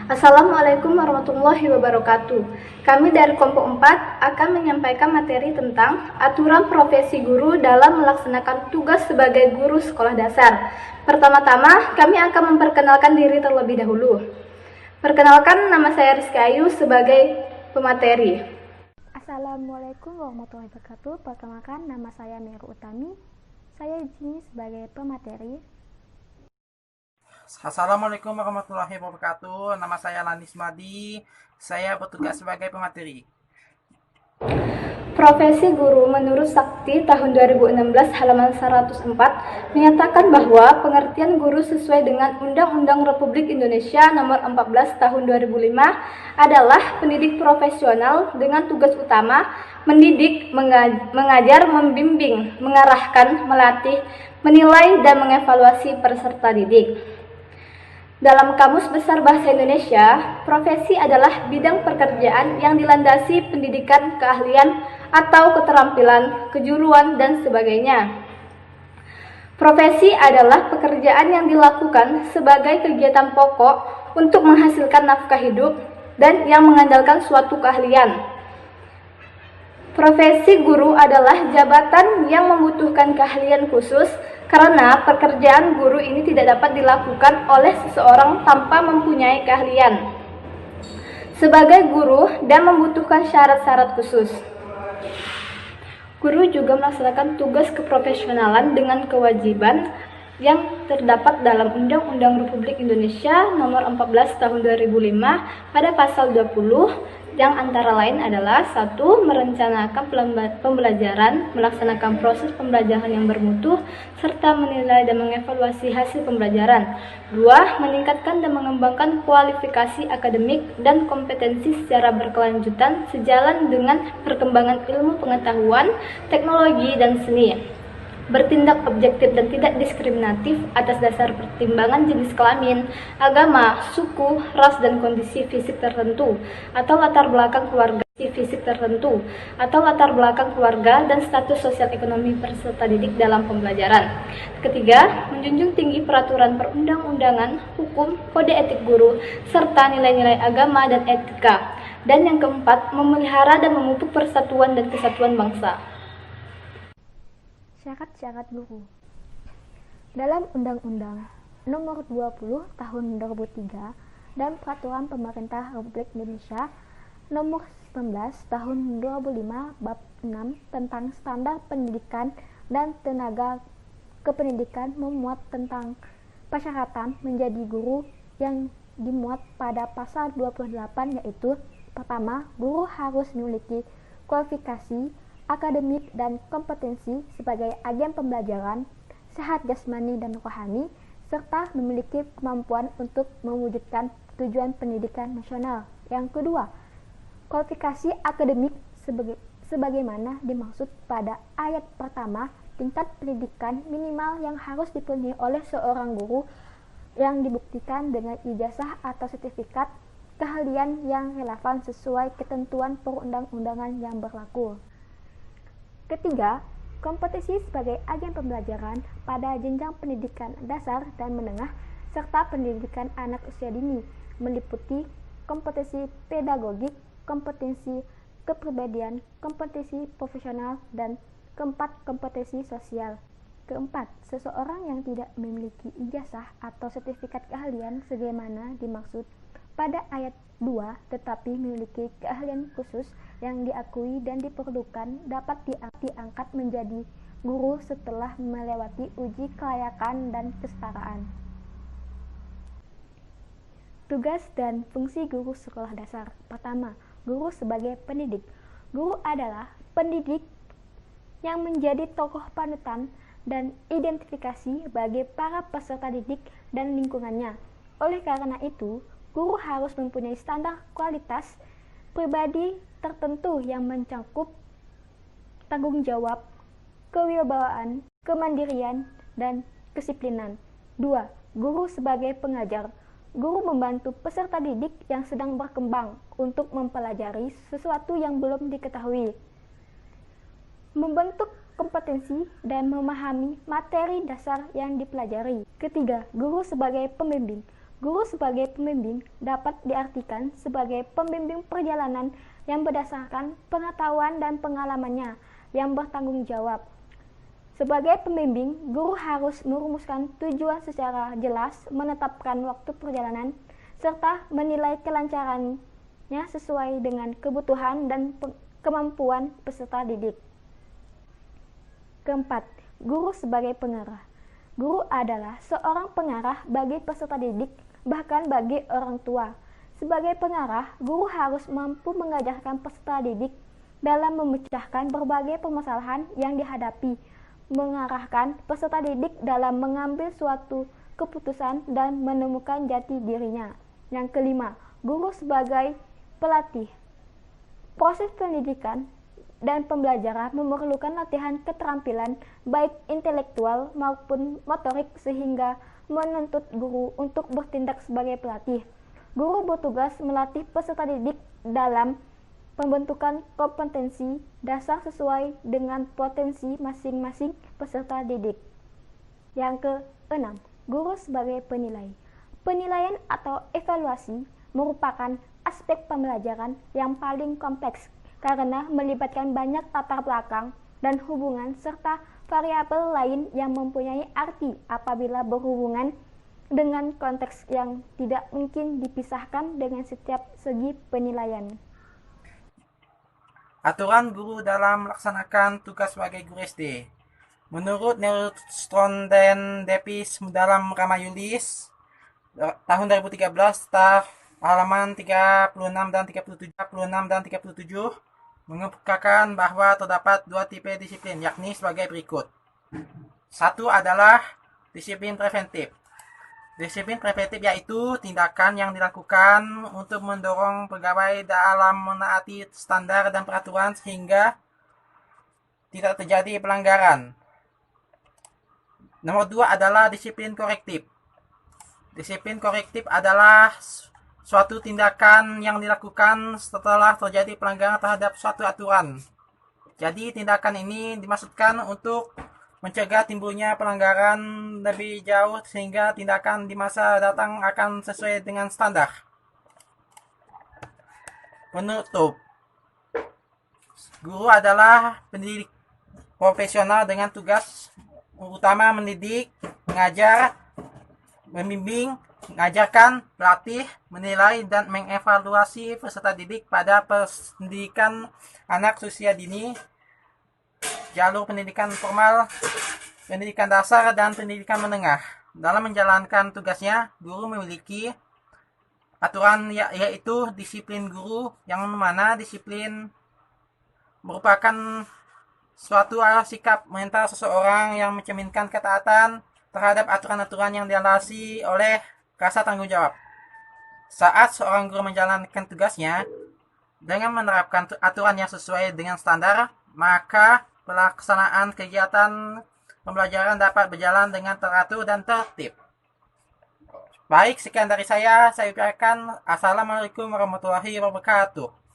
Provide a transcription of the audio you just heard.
Assalamualaikum warahmatullahi wabarakatuh. Kami dari kelompok 4 akan menyampaikan materi tentang aturan profesi guru dalam melaksanakan tugas sebagai guru sekolah dasar. Pertama-tama, kami akan memperkenalkan diri terlebih dahulu. Perkenalkan, nama saya Rizky Ayu sebagai pemateri. Assalamualaikum warahmatullahi wabarakatuh. Perkenalkan, nama saya Meru Utami. Saya di sini sebagai pemateri. Assalamualaikum warahmatullahi wabarakatuh. Nama saya Lanis Madi. Saya bertugas sebagai pemateri. Profesi guru menurut Sakti tahun 2016 halaman 104 menyatakan bahwa pengertian guru sesuai dengan Undang-Undang Republik Indonesia Nomor 14 Tahun 2005 adalah pendidik profesional dengan tugas utama mendidik, mengajar, membimbing, mengarahkan, melatih, menilai, dan mengevaluasi peserta didik. Dalam Kamus Besar Bahasa Indonesia, profesi adalah bidang pekerjaan yang dilandasi pendidikan, keahlian, atau keterampilan, kejuruan, dan sebagainya. Profesi adalah pekerjaan yang dilakukan sebagai kegiatan pokok untuk menghasilkan nafkah hidup dan yang mengandalkan suatu keahlian. Profesi guru adalah jabatan yang membutuhkan keahlian khusus karena pekerjaan guru ini tidak dapat dilakukan oleh seseorang tanpa mempunyai keahlian sebagai guru dan membutuhkan syarat-syarat khusus. Guru juga melaksanakan tugas keprofesionalan dengan kewajiban yang terdapat dalam Undang-Undang Republik Indonesia Nomor 14 Tahun 2005 pada pasal 20 yang antara lain adalah 1. Merencanakan pembelajaran, melaksanakan proses pembelajaran yang bermutu, serta menilai dan mengevaluasi hasil pembelajaran. 2. Meningkatkan dan mengembangkan kualifikasi akademik dan kompetensi secara berkelanjutan sejalan dengan perkembangan ilmu pengetahuan, teknologi, dan seni. Bertindak objektif dan tidak diskriminatif atas dasar pertimbangan jenis kelamin, agama, suku, ras, dan kondisi fisik tertentu, atau latar belakang keluarga dan status sosial ekonomi peserta didik dalam pembelajaran. Ketiga, menjunjung tinggi peraturan perundang-undangan, hukum, kode etik guru, serta nilai-nilai agama dan etika. Dan yang keempat, memelihara dan memupuk persatuan dan kesatuan bangsa. Syarat-syarat guru. Dalam Undang-Undang Nomor 20 Tahun 2003 dan Peraturan Pemerintah Republik Indonesia Nomor 19 Tahun 2005 Bab 6 tentang standar pendidikan dan tenaga kependidikan memuat tentang persyaratan menjadi guru yang dimuat pada pasal 28, yaitu pertama, guru harus memiliki kualifikasi akademik dan kompetensi sebagai agen pembelajaran, sehat jasmani dan rohani, serta memiliki kemampuan untuk mewujudkan tujuan pendidikan nasional. Yang kedua, kualifikasi akademik sebagaimana dimaksud pada ayat pertama, tingkat pendidikan minimal yang harus dipenuhi oleh seorang guru yang dibuktikan dengan ijazah atau sertifikat keahlian yang relevan sesuai ketentuan perundang-undangan yang berlaku. Ketiga, kompetensi sebagai agen pembelajaran pada jenjang pendidikan dasar dan menengah serta pendidikan anak usia dini meliputi kompetensi pedagogik, kompetensi kepribadian, kompetensi profesional, dan keempat, kompetensi sosial. Keempat, seseorang yang tidak memiliki ijazah atau sertifikat keahlian sebagaimana dimaksud pada ayat 2 tetapi memiliki keahlian khusus yang diakui dan diperlukan dapat diangkat menjadi guru setelah melewati uji kelayakan dan kesetaraan. Tugas dan fungsi guru sekolah dasar. Pertama, guru sebagai pendidik. Guru adalah pendidik yang menjadi tokoh panutan dan identifikasi bagi para peserta didik dan lingkungannya. Oleh karena itu, guru harus mempunyai standar kualitas pribadi tertentu yang mencakup tanggung jawab, kewibawaan, kemandirian, dan kedisiplinan. 2. Guru sebagai pengajar. Guru membantu peserta didik yang sedang berkembang untuk mempelajari sesuatu yang belum diketahui, membentuk kompetensi dan memahami materi dasar yang dipelajari. Ketiga, guru sebagai pembimbing. Guru sebagai pembimbing dapat diartikan sebagai pembimbing perjalanan yang berdasarkan pengetahuan dan pengalamannya yang bertanggung jawab. Sebagai pembimbing, guru harus merumuskan tujuan secara jelas, menetapkan waktu perjalanan, serta menilai kelancarannya sesuai dengan kebutuhan dan kemampuan peserta didik. Keempat, guru sebagai pengarah. Guru adalah seorang pengarah bagi peserta didik, bahkan bagi orang tua. Sebagai pengarah, guru harus mampu mengajarkan peserta didik dalam memecahkan berbagai permasalahan yang dihadapi, mengarahkan peserta didik dalam mengambil suatu keputusan dan menemukan jati dirinya. Yang kelima, guru sebagai pelatih. Proses pendidikan dan pembelajaran memerlukan latihan keterampilan baik intelektual maupun motorik sehingga menuntut guru untuk bertindak sebagai pelatih. Guru bertugas melatih peserta didik dalam pembentukan kompetensi dasar sesuai dengan potensi masing-masing peserta didik. Yang keenam, guru sebagai penilai. Penilaian atau evaluasi merupakan aspek pembelajaran yang paling kompleks karena melibatkan banyak latar belakang dan hubungan serta variabel lain yang mempunyai arti apabila berhubungan dengan konteks yang tidak mungkin dipisahkan dengan setiap segi penilaian. Aturan guru dalam melaksanakan tugas sebagai guru SD. Menurut Neustron dan Davis dalam Ramayulis tahun 2013, halaman 36 dan 37, mengemukakan bahwa terdapat dua tipe disiplin, yakni sebagai berikut. Satu adalah disiplin preventif. Disiplin preventif yaitu tindakan yang dilakukan untuk mendorong pegawai dalam menaati standar dan peraturan sehingga tidak terjadi pelanggaran. Nomor dua adalah disiplin korektif. Disiplin korektif adalah suatu tindakan yang dilakukan setelah terjadi pelanggaran terhadap suatu aturan. Jadi tindakan ini dimaksudkan untuk mencegah timbulnya pelanggaran lebih jauh sehingga tindakan di masa datang akan sesuai dengan standar. Penutup. Guru adalah pendidik profesional dengan tugas utama mendidik, mengajar, membimbing, mengajarkan, melatih, menilai, dan mengevaluasi peserta didik pada pendidikan anak usia dini, jalur pendidikan formal, pendidikan dasar, dan pendidikan menengah. Dalam menjalankan tugasnya, guru memiliki aturan yaitu disiplin guru, yang mana disiplin merupakan suatu sikap mental seseorang yang mencerminkan ketaatan terhadap aturan-aturan yang dilandasi oleh rasa tanggung jawab. Saat seorang guru menjalankan tugasnya dengan menerapkan aturan yang sesuai dengan standar, maka pelaksanaan kegiatan pembelajaran dapat berjalan dengan teratur dan tertib. Baik, sekian dari saya ucapkan Assalamualaikum warahmatullahi wabarakatuh.